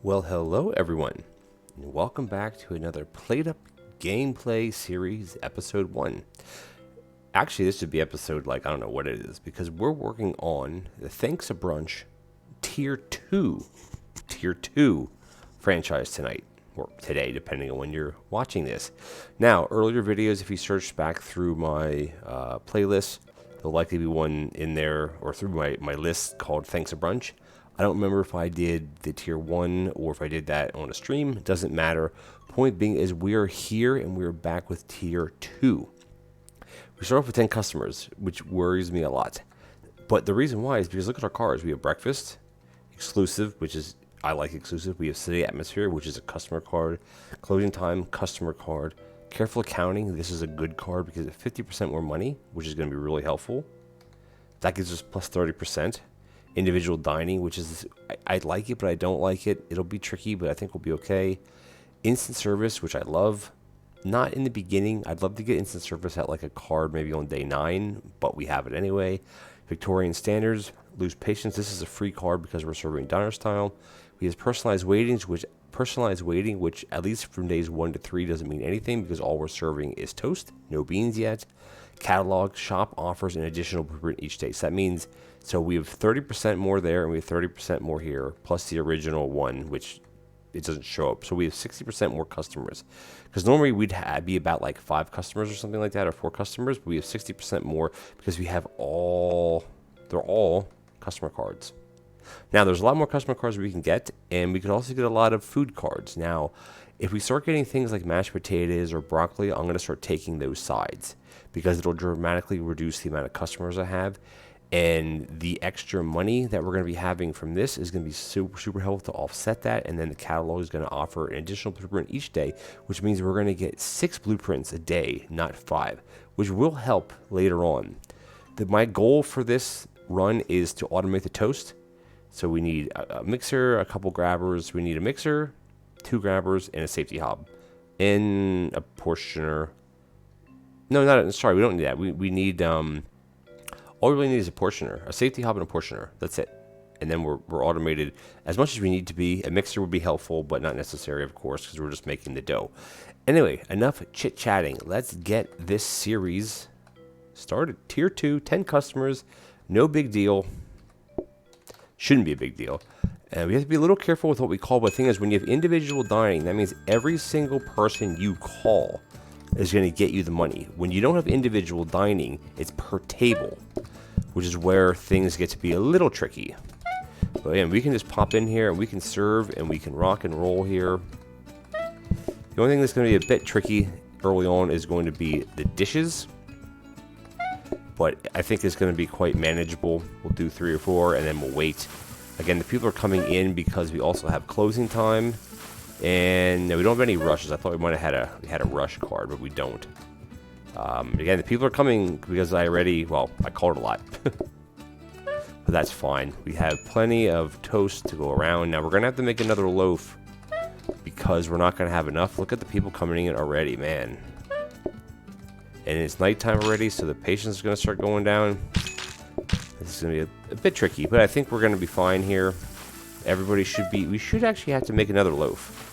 Well, hello everyone, and welcome back to another PlateUp gameplay series, episode 1. Actually, this should be episode, I don't know what it is, because we're working on the Thanks to Brunch Tier 2 franchise tonight, or today, depending on when you're watching this. Now, earlier videos, if you search back through my playlist, there'll likely be one in there, or through my list called Thanks to Brunch. I don't remember if I did the tier 1 or if I did that on a stream. It doesn't matter. Point being is we are here and we're back with tier 2. We start off with 10 customers, which worries me a lot. But the reason why is because look at our cards. We have breakfast, exclusive, which is, I like exclusive. We have city atmosphere, which is a customer card. Closing time, customer card. Careful accounting, this is a good card because it's 50% more money, which is going to be really helpful. That gives us plus 30%. Individual dining, which is, I like it, but I don't like it. It'll be tricky, but I think we'll be okay. Instant service, which I love. Not in the beginning. I'd love to get instant service at like a card maybe on day 9, but we have it anyway. Victorian standards, lose patience. This is a free card because we're serving diner style. We have personalized waiting, which at least from days 1 to 3 doesn't mean anything because all we're serving is toast, no beans yet. Catalog, shop offers an additional blueprint each day. So that means, so we have 30% more there and we have 30% more here, plus the original one, which it doesn't show up. So we have 60% more customers. Because normally we'd be about like 5 customers or something like that, or 4 customers, but we have 60% more because we have they're all customer cards. Now, there's a lot more customer cards we can get, and we can also get a lot of food cards. Now, if we start getting things like mashed potatoes or broccoli, I'm going to start taking those sides because it'll dramatically reduce the amount of customers I have. And the extra money that we're going to be having from this is going to be super, super helpful to offset that. And then the catalog is going to offer an additional blueprint each day, which means we're going to get 6 blueprints a day, not 5, which will help later on. My goal for this run is to automate the toast. So we need a mixer, a couple grabbers. We need a mixer, 2 grabbers, and a safety hob, and a portioner. No, sorry, we don't need that. We need all we really need is a portioner, a safety hob, and a portioner. That's it. And then we're automated as much as we need to be. A mixer would be helpful, but not necessary, of course, because we're just making the dough. Anyway, enough chit chatting. Let's get this series started. Tier 2, 10 customers, no big deal. Shouldn't be a big deal. And we have to be a little careful with what we call, but the thing is, when you have individual dining, that means every single person you call is going to get you the money. When you don't have individual dining, it's per table, which is where things get to be a little tricky. But again, we can just pop in here and we can serve and we can rock and roll here. The only thing that's going to be a bit tricky early on is going to be the dishes. But I think it's going to be quite manageable. We'll do 3 or 4 and then we'll wait. Again, the people are coming in because we also have closing time. And no, we don't have any rushes. I thought we might have had a rush card, but we don't. Again, the people are coming because I called a lot. But that's fine. We have plenty of toast to go around. Now, we're going to have to make another loaf because we're not going to have enough. Look at the people coming in already, man. And it's nighttime already, so the patience is going to start going down. This is going to be a bit tricky, but I think we're going to be fine here. Everybody we should actually have to make another loaf.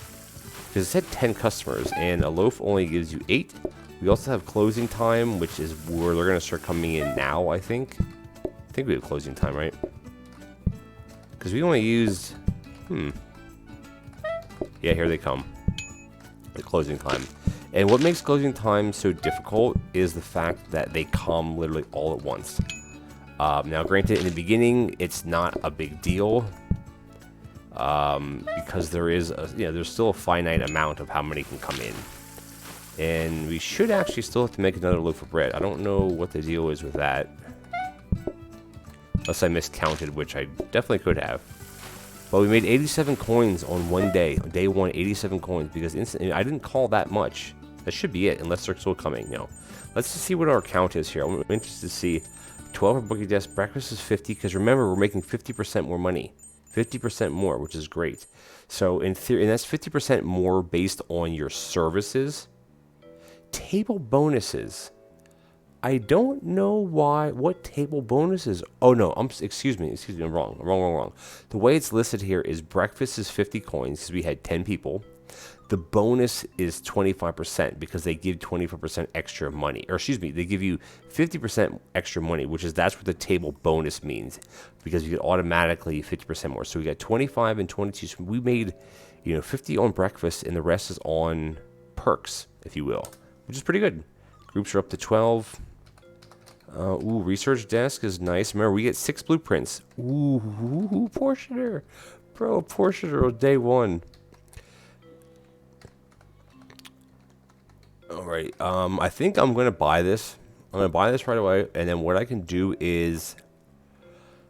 Because it said 10 customers, and a loaf only gives you 8. We also have closing time, which is where they're going to start coming in now, I think. I think we have closing time, right? Because we only used... Yeah, here they come. The closing time. And what makes closing time so difficult is the fact that they come literally all at once. Now, granted, in the beginning, it's not a big deal because there's still a finite amount of how many can come in. And we should actually still have to make another loaf of bread. I don't know what the deal is with that. Unless I miscounted, which I definitely could have. But we made 87 coins on one day. On day 1, 87 coins because I didn't call that much. That should be it, unless they're still coming. No. Let's just see what our count is here. I'm interested to see. 12 for booking desk. Breakfast is 50 because remember, we're making 50% more money. 50% more, which is great. So in theory, and that's 50% more based on your services. Table bonuses I don't know what table bonuses. Oh no, excuse me, I'm wrong. The way it's listed here is breakfast is 50 coins because we had 10 people. The bonus is 25% because they give 25% extra money, or excuse me, they give you 50% extra money, that's what the table bonus means, because you get automatically 50% more. So we got 25 and 22. So we made, 50 on breakfast, and the rest is on perks, if you will, which is pretty good. Groups are up to 12. Research desk is nice. Remember, we get 6 blueprints. Portioner. Bro, Portioner on day 1. Alright, I think I'm going to buy this. I'm going to buy this right away, and then what I can do is,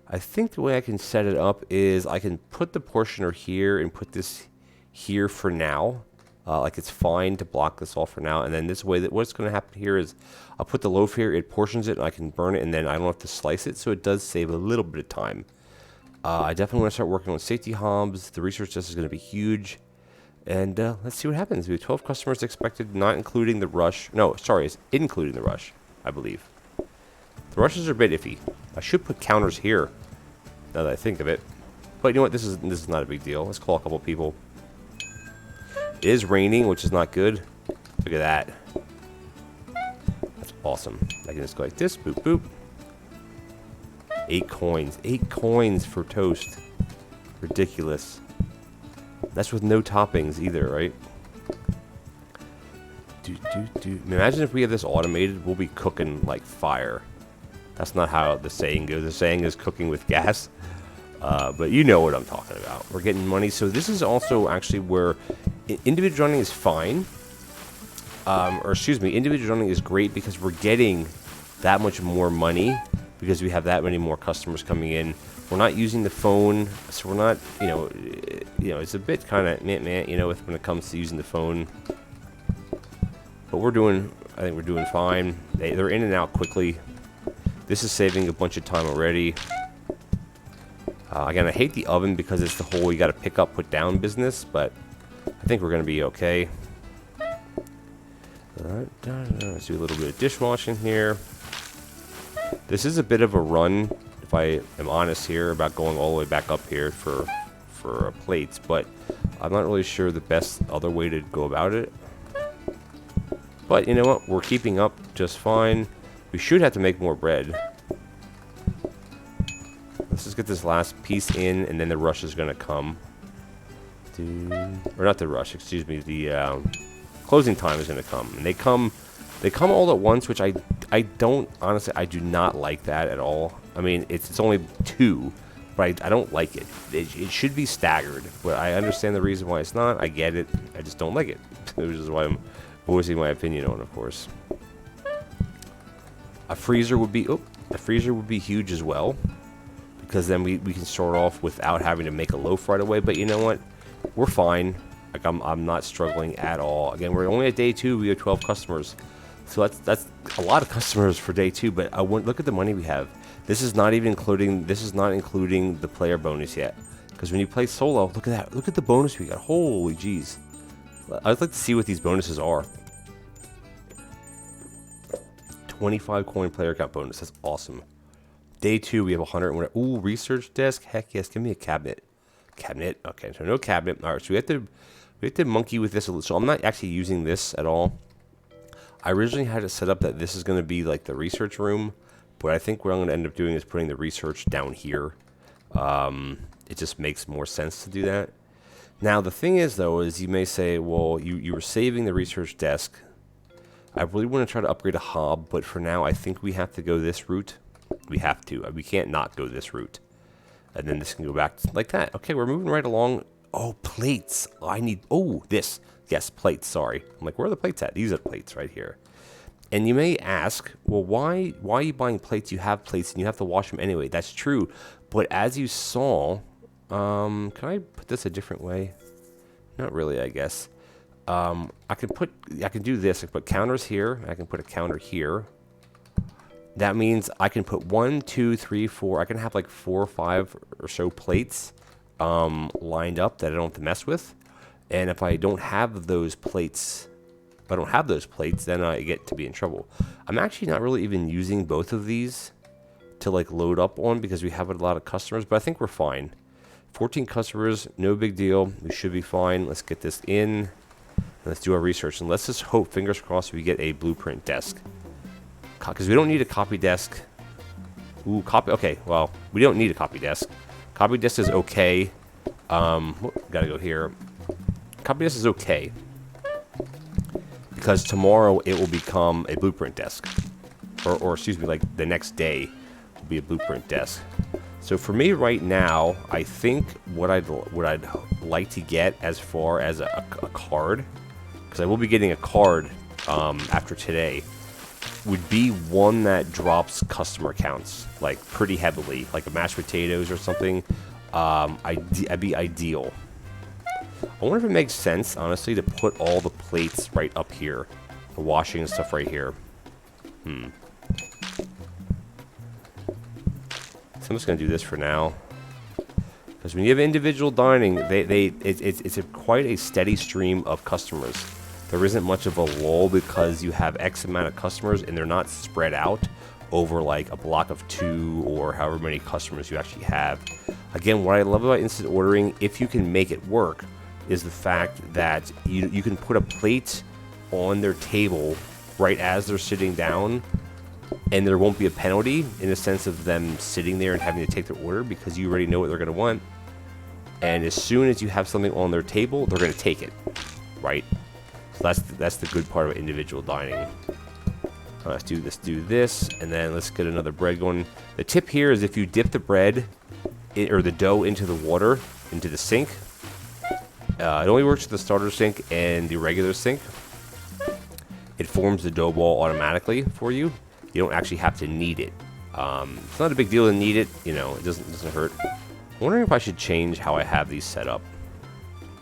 I think the way I can set it up is I can put the portioner here and put this here for now. Like it's fine to block this off for now, and then this way, that what's going to happen here is I'll put the loaf here, it portions it, and I can burn it, and then I don't have to slice it, so it does save a little bit of time. I definitely want to start working on safety hobs. The research desk is going to be huge, and let's see what happens. We have 12 customers expected, not including the rush. No, sorry, it's including the rush, I believe. The rushes are a bit iffy. I should put counters here, now that I think of it. But you know what? This is not a big deal. Let's call a couple people. It is raining, which is not good. Look at that. That's awesome. I can just go like this. Boop, boop. 8 coins. 8 coins for toast. Ridiculous. That's with no toppings either, right? Imagine if we have this automated, we'll be cooking like fire. That's not how the saying goes. The saying is cooking with gas. But you know what I'm talking about. We're getting money. So this is also actually where individual running is fine. Or excuse me, individual running is great because we're getting that much more money because we have that many more customers coming in. We're not using the phone, so we're not, it's a bit kind of when it comes to using the phone. But I think we're doing fine. They're in and out quickly. This is saving a bunch of time already. Again, I hate the oven because it's the whole you got to pick up, put down business, but I think we're going to be okay. Let's do a little bit of dishwashing here. This is a bit of a run, if I am honest here, about going all the way back up here for plates, but I'm not really sure the best other way to go about it. But you know what? We're keeping up just fine. We should have to make more bread. Let's just get this last piece in, and then the rush is going to come. Or not the rush, excuse me. The closing time is going to come. And they come all at once, which I don't, honestly, I do not like that at all. I mean, it's only 2, but I don't like it. It should be staggered, but I understand the reason why it's not. I get it. I just don't like it, which is why I'm voicing my opinion on, of course. A freezer would be huge as well, because then we can start off without having to make a loaf right away. But you know what? We're fine. Like I'm not struggling at all. Again, we're only at day 2. We have 12 customers, so that's a lot of customers for day 2. But look at the money we have. This is not including the player bonus yet. Because when you play solo, look at that. Look at the bonus we got. Holy jeez. I'd like to see what these bonuses are. 25 coin player count bonus. That's awesome. Day 2, we have 100. Ooh, research desk. Heck yes. Give me a cabinet. Cabinet. Okay, so no cabinet. All right, so we have to monkey with this a little. So I'm not actually using this at all. I originally had it set up that this is going to be like the research room, but I think what I'm going to end up doing is putting the research down here. It just makes more sense to do that. Now, the thing is, though, is you may say, well, you were saving the research desk. I really want to try to upgrade a hob, but for now, I think we have to go this route. We have to. We can't not go this route. And then this can go back like that. Okay, we're moving right along. Oh, plates. This. Yes, plates, sorry. I'm like, where are the plates at? These are the plates right here. And you may ask, well, why are you buying plates? You have plates and you have to wash them anyway. That's true. But as you saw, can I put this a different way? Not really, I guess. I can do this. I can put counters here. I can put a counter here. That means I can put 1, 2, 3, 4. I can have like 4 or 5 or so plates lined up that I don't have to mess with. And if I don't have those plates If I don't have those plates, then I get to be in trouble. I'm actually not really even using both of these to like load up on because we have a lot of customers, but I think we're fine. 14 customers, no big deal. We should be fine. Let's get this in. Let's do our research, and let's just hope, fingers crossed, we get a blueprint desk. Because we don't need a copy desk. Ooh, copy. Okay, well, we don't need a copy desk. Copy desk is okay. Gotta go here. Copy desk is okay. Because tomorrow it will become a blueprint desk. Or excuse me, like the next day will be a blueprint desk. So for me right now, I think what I'd like to get as far as a card, because I will be getting a card after today, would be one that drops customer counts like pretty heavily, like a mashed potatoes or something. I'd be ideal. I wonder if it makes sense, honestly, to put all the plates right up here, the washing and stuff right here. So I'm just gonna do this for now, because when you have individual dining, it's quite a steady stream of customers. There isn't much of a lull because you have X amount of customers and they're not spread out over like a block of 2 or however many customers you actually have. Again, what I love about instant ordering, if you can make it work, is the fact that you can put a plate on their table right as they're sitting down, and there won't be a penalty in the sense of them sitting there and having to take their order because you already know what they're going to want. And as soon as you have something on their table, they're going to take it, right? So that's the good part of individual dining. Let's do this, and then let's get another bread going. The tip here is if you dip the bread or the dough into the water, into the sink, it only works with the starter sink and the regular sink. It forms the dough ball automatically for you. You don't actually have to knead it. It's not a big deal to knead it. You know, it doesn't hurt. I'm wondering if I should change how I have these set up.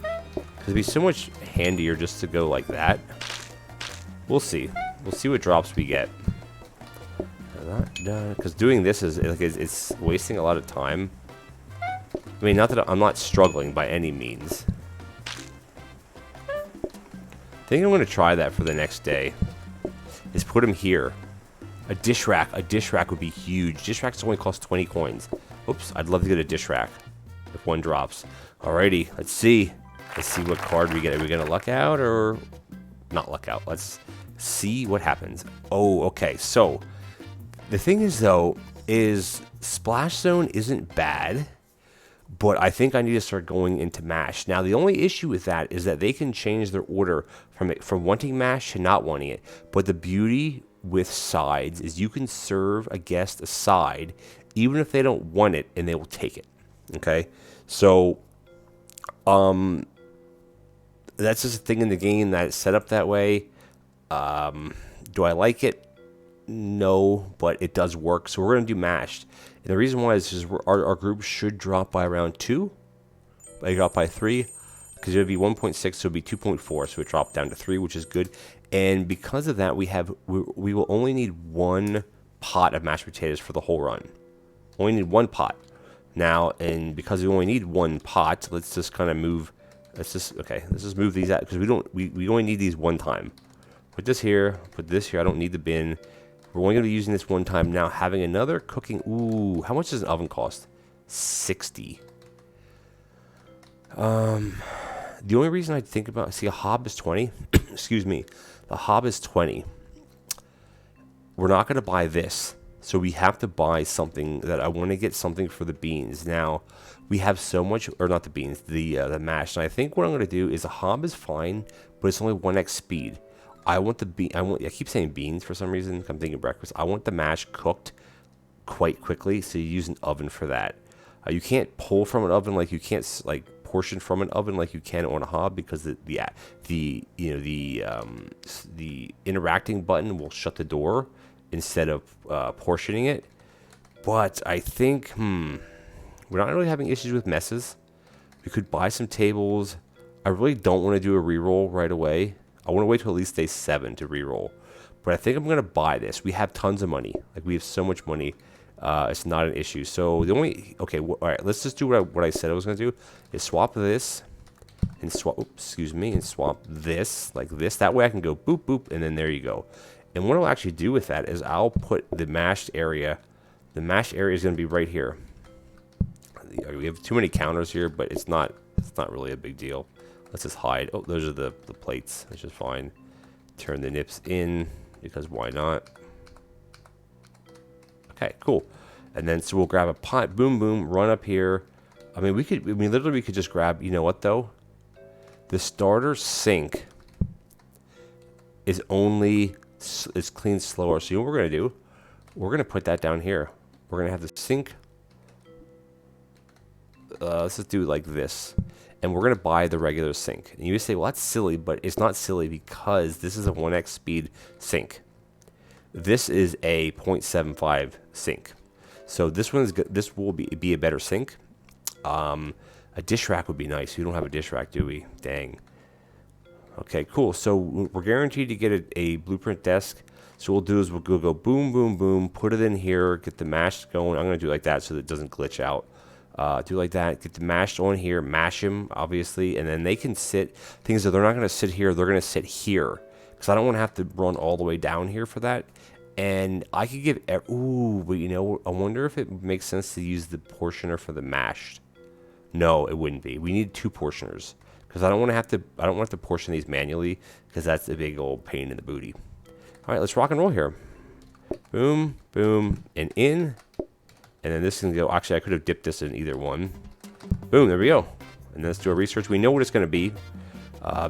Because it'd be so much handier just to go like that. We'll see. We'll see what drops we get. Because doing this is it's wasting a lot of time. I mean, not that I'm not struggling by any means. I think I'm going to try that for the next day. Is put them here. A dish rack. A dish rack would be huge. Dish racks only cost 20 coins. Oops, I'd love to get a dish rack if one drops. Alrighty, let's see. Let's see what card we get. Are we going to luck out or not luck out? Let's see what happens. Oh, okay. So the thing is, though, is Splash Zone isn't bad, but I think I need to start going into mash. Now, the only issue with that is that they can change their order from wanting mash to not wanting it. But the beauty with sides is you can serve a guest a side even if they don't want it, and they will take it. Okay? So, that's just a thing in the game that it's set up that way. Do I like it? No, but it does work. So we're going to do mashed. And the reason why is just our group should drop by around 2. I drop by 3. Because it would be 1.6, so it would be 2.4. So it dropped down to 3, which is good. And because of that, we will only need 1 pot of mashed potatoes for the whole run. Only need 1 pot. Now, and because we only need 1 pot, let's just kind of move. Let's just move these out because we only need these one time. Put this here. Put this here. I don't need the bin. We're only going to be using this one time. Now, having another cooking. Ooh, how much does an oven cost? 60. The only reason I think about, see, a hob is 20. Excuse me. The hob is 20. We're not going to buy this. So we have to buy something that I want to get something for the beans. Now, we have so much, or not the beans, the mash. And I think what I'm going to do is a hob is fine, but it's only 1x speed. I want the I keep saying beans for some reason. I'm thinking breakfast. I want the mash cooked quite quickly, so you use an oven for that. You can't pull from an oven like you can't like portion from an oven like you can on a hob because the interacting button will shut the door instead of portioning it. But I think we're not really having issues with messes. We could buy some tables. I really don't want to do a reroll right away. I want to wait till at least day 7 to reroll. But I think I'm going to buy this. We have tons of money. Like, we have so much money. It's not an issue. So the only... Okay, all right. Let's just do what I said I was going to do. Is swap this and swap, oops, excuse me, and swap this like this. That way I can go boop, boop, and then there you go. And what I'll actually do with that is I'll put the mashed area. The mashed area is going to be right here. We have too many counters here, but it's not really a big deal. Let's just hide. Oh, those are the plates. That's just fine. Turn the nips in, because why not? Okay, cool. And then so we'll grab a pot, boom, boom, run up here. I mean, literally we could just grab, you know what though? The starter sink is cleaned slower. So you know what we're gonna do? We're gonna put that down here. We're gonna have the sink. Let's just do it like this. And we're gonna buy the regular sink. And you say, well, that's silly, but it's not silly because this is a 1x speed sink. This is a 0.75 sink. So this one is good. This will be a better sink. A dish rack would be nice. We don't have a dish rack, do we? Dang. Okay, cool. So we're guaranteed to get a blueprint desk. So what we'll do is we'll go boom, boom, boom, put it in here, get the mash going. I'm going to do it like that so that it doesn't glitch out. Do like that, get the mashed on here, mash them, obviously, and then they can sit. Things that they're not going to sit here, they're going to sit here. Because I don't want to have to run all the way down here for that. And I could give, ooh, but you know, I wonder if it makes sense to use the portioner for the mashed. No, it wouldn't be. We need 2 portioners. Because I don't want to portion these manually, because that's a big old pain in the booty. All right, let's rock and roll here. Boom, boom, and in. And then this can go, actually I could have dipped this in either one. Boom, there we go. And then let's do a research. We know what it's going to be.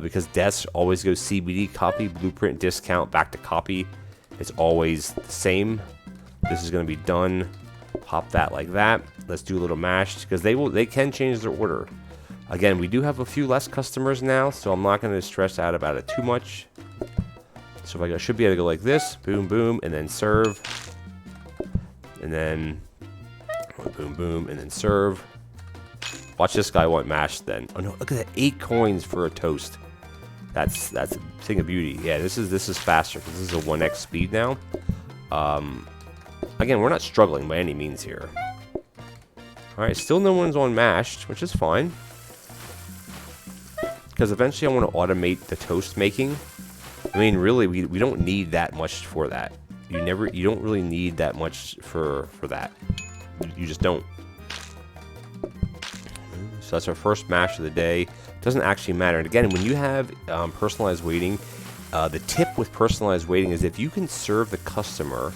Because desks always go CBD, copy, blueprint, discount, back to copy. It's always the same. This is going to be done. Pop that like that. Let's do a little mashed because they can change their order. Again, we do have a few less customers now, so I'm not going to stress out about it too much. So if I should be able to go like this, boom, boom, and then serve. And then boom, boom, and then serve. Watch this guy want mashed then. Oh no, look at that, 8 coins for a toast. That's a thing of beauty. Yeah, this is faster because this is a 1x speed now. Again, we're not struggling by any means here. All right, still no one's on mashed, which is fine. Because eventually I want to automate the toast making. I mean, really, we don't need that much for that. You don't really need that much for that. You just don't. So that's our first mash of the day. Doesn't actually matter. And again, when you have personalized waiting, the tip with personalized waiting is if you can serve the customer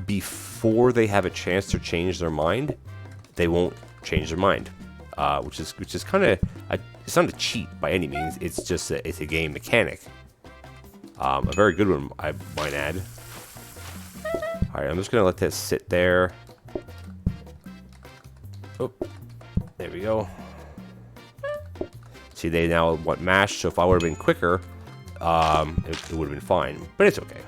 before they have a chance to change their mind, they won't change their mind. Which is kind of, it's not a cheat by any means. It's just it's a game mechanic. A very good one, I might add. All right, I'm just gonna let this sit there. Oh, there we go. See, they now want mashed, so if I would have been quicker, it would have been fine. But it's okay.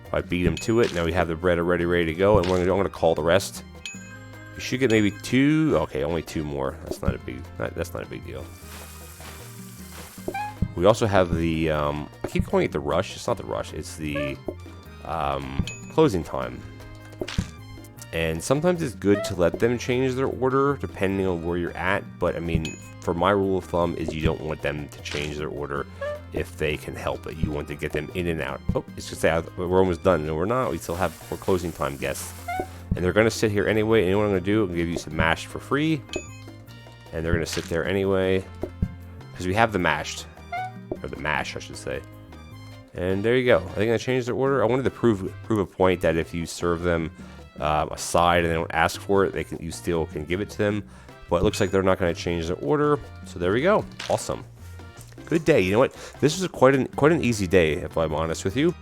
If I beat them to it, now we have the bread already ready to go, and I'm gonna call the rest. You should get maybe 2. Okay, only 2 more. That's not a big deal. We also have the I keep calling it the rush. It's not the rush. It's the closing time. And sometimes it's good to let them change their order depending on where you're at. But I mean, for my rule of thumb is you don't want them to change their order if they can help it. You want to get them in and out. Oh, it's just say we're almost done. No, we're not. We still have 4 closing time guests. And they're going to sit here anyway. And you know what I'm going to do? I'm going to give you some mashed for free. And they're going to sit there anyway. Because we have the mashed. Or the mash, I should say. And there you go. Are they going to change their order? I wanted to prove a point that if you serve them a side and they don't ask for it, you still can give it to them. But it looks like they're not going to change their order. So there we go. Awesome. Good day. You know what? This was quite an easy day, if I'm honest with you.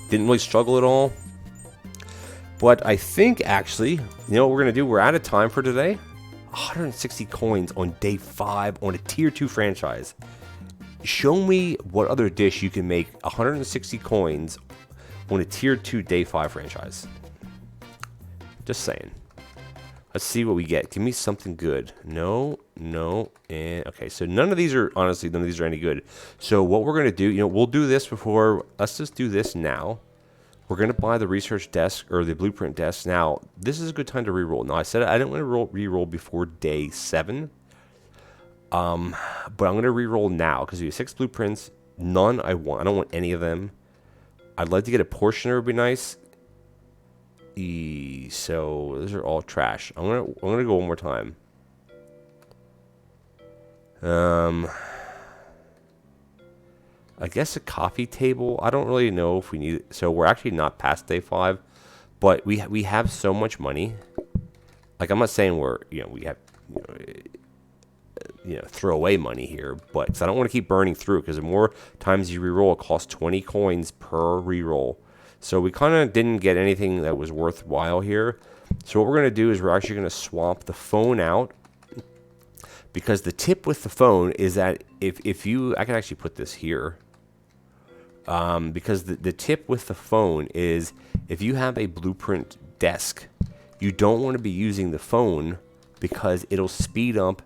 Didn't really struggle at all. But I think, actually, you know what we're going to do? We're out of time for today. 160 coins on day 5 on a tier 2 franchise. Show me what other dish you can make 160 coins on a tier 2 day 5 franchise. Just saying. Let's see what we get. Give me something good. No, and okay. So none of these are any good. So what we're gonna do, we'll do this before. Let's just do this now. We're going to buy the research desk or the blueprint desk. Now, this is a good time to re-roll. Now, I said I didn't want to re-roll before day 7. But I'm going to re-roll now because we have 6 blueprints. None I want. I don't want any of them. I'd like to get a portioner. Would be nice. So those are all trash. I'm gonna go one more time. I guess a coffee table. I don't really know if we need it. So we're actually not past day 5, but we have so much money. Like, I'm not saying we have throw away money here, but 'cause I don't want to keep burning through, because the more times you reroll, it costs 20 coins per reroll. So we kind of didn't get anything that was worthwhile here. So what we're going to do is we're actually going to swap the phone out, because the tip with the phone is that if you, I can actually put this here, because the tip with the phone is if you have a blueprint desk, you don't want to be using the phone, because it'll speed up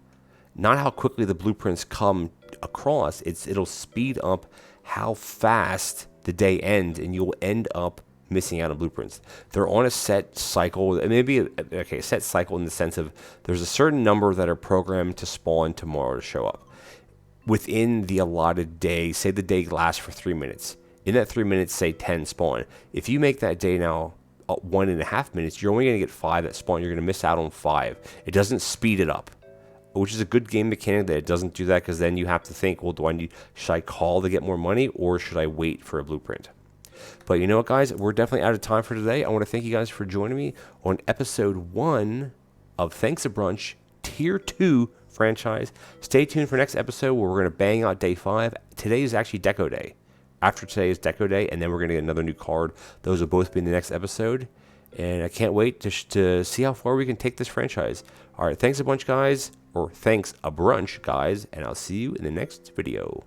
not how quickly the blueprints come across, it'll speed up how fast the day ends, and you'll end up missing out on blueprints. They're on a set cycle, maybe a set cycle in the sense of there's a certain number that are programmed to spawn tomorrow to show up within the allotted day. Say the day lasts for 3 minutes. In that 3 minutes, say 10 spawn. If you make that day now 1.5 minutes, you're only going to get 5 that spawn. You're going to miss out on 5. It doesn't speed it up, which is a good game mechanic that it doesn't do that, because then you have to think, well, should I call to get more money, or should I wait for a blueprint? But you know what, guys? We're definitely out of time for today. I want to thank you guys for joining me on episode 1 of Thanks a Brunch Tier 2 franchise. Stay tuned for next episode where we're going to bang out day 5. Today is actually Deco Day. After today is Deco Day, and then we're going to get another new card. Those will both be in the next episode. And I can't wait to see how far we can take this franchise. All right, thanks a bunch, guys. Or thanks a brunch, guys. And I'll see you in the next video.